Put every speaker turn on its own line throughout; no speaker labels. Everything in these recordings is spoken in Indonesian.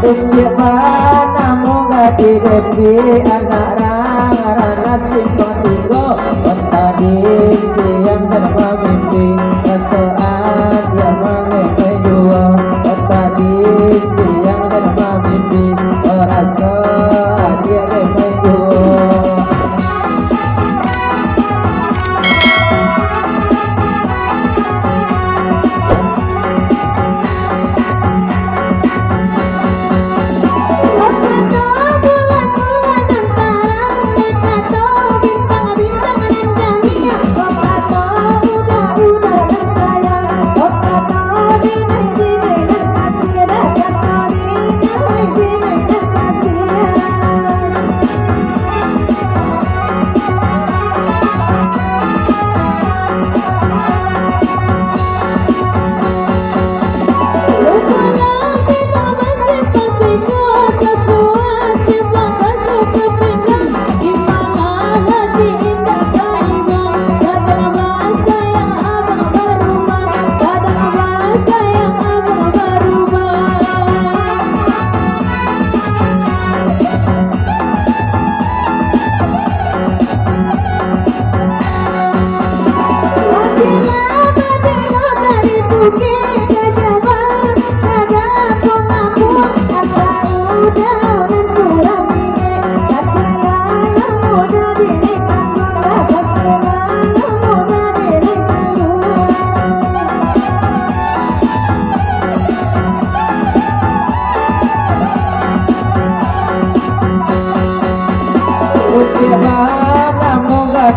Bukti mana moga di depi anak rana simpang tigo tadi siang dan mimpi kesoan yang mengenai dua tadi siang dan mimpi rasa dia mengenai dua.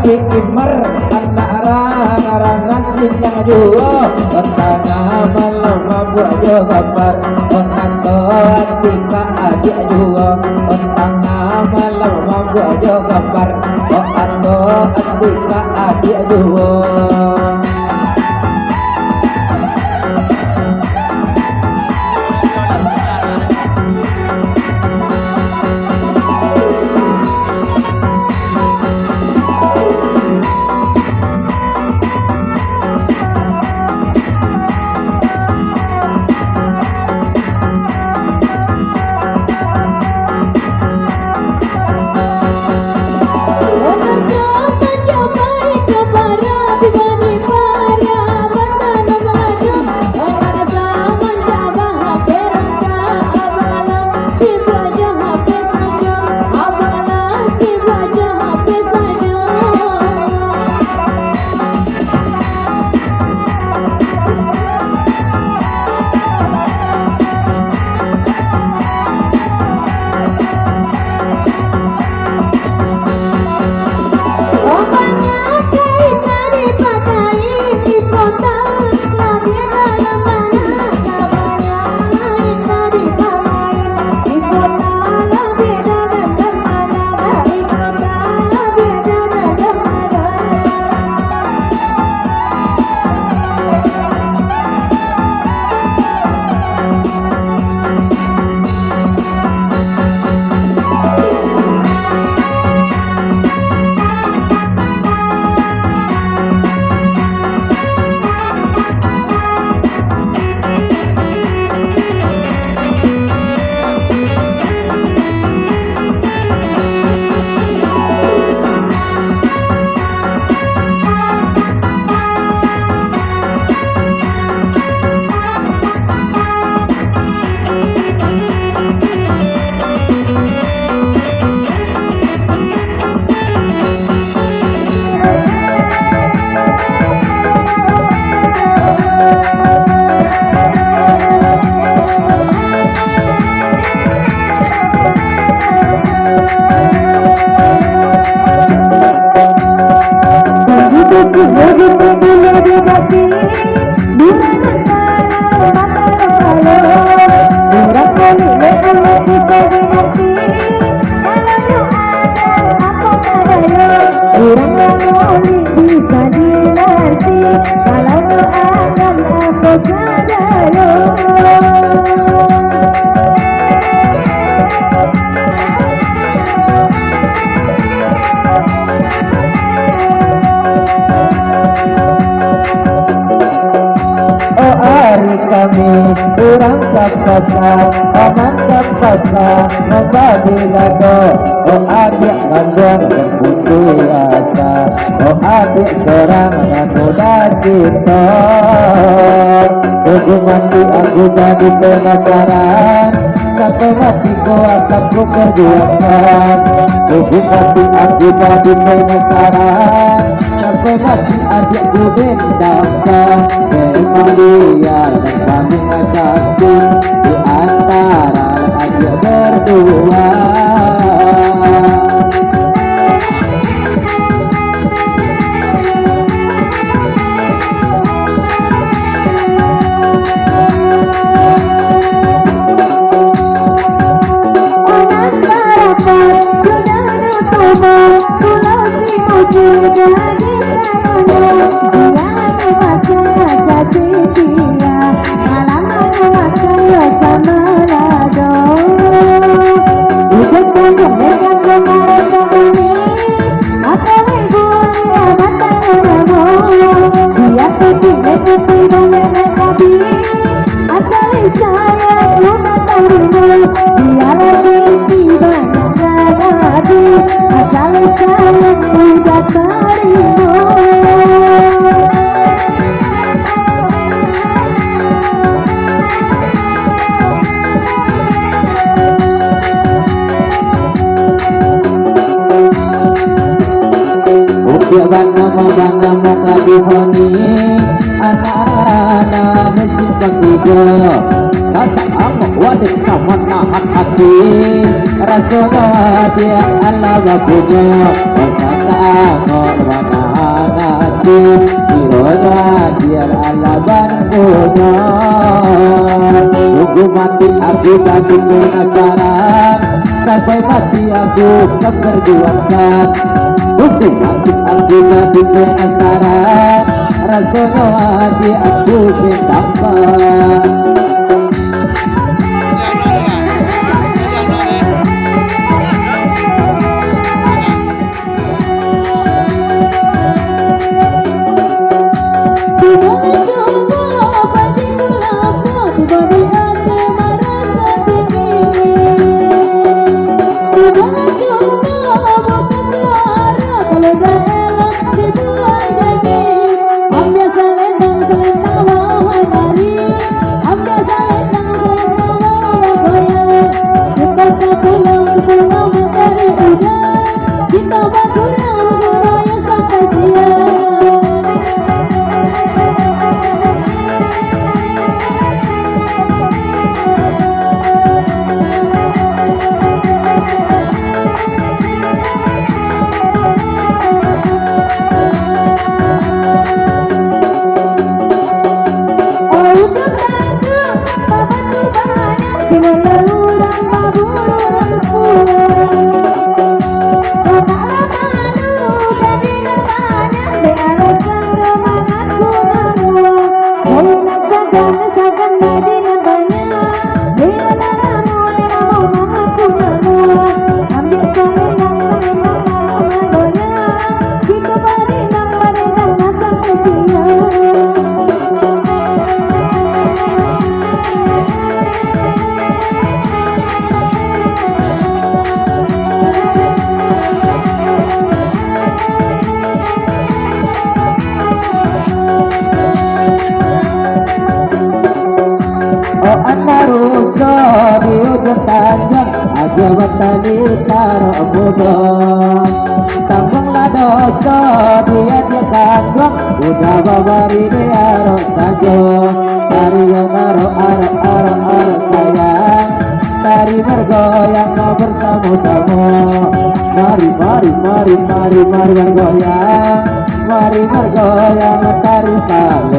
Imar anak rana sinyang juo tengah malam buat jo gambar onato atika adik juo tengah malam buat jo gambar onato atika adik juo. kami kurang kapasa paman kapasa membagi gado oh adik gandong berputus asa oh adik serangan muda kita sungguh mati aku jadi penasaran sampai mati kau akan ku perjuangkan sungguh mati aku jadi penasaran sampai mati adikku bendangkan memang dia yang paling cantik di antara adik berdua. Bana tadi honi anak-anak mesin ketiga sasa amuk wadik kawan nahan hati rasanya dia ala babunya sasa amuk wanahan hati ironya dia ala bantunya sungguh mati aku jadi penasaran sampai mati aku memperjuangkan sungguh mati aku jadi penasaran rasanya hati aku ditambah. Watani taro muda tambang ladoso dia kandung udah bawari dia saja tari yang aro sayang tari bergoyang bersama-sama mari bergoyang tari saling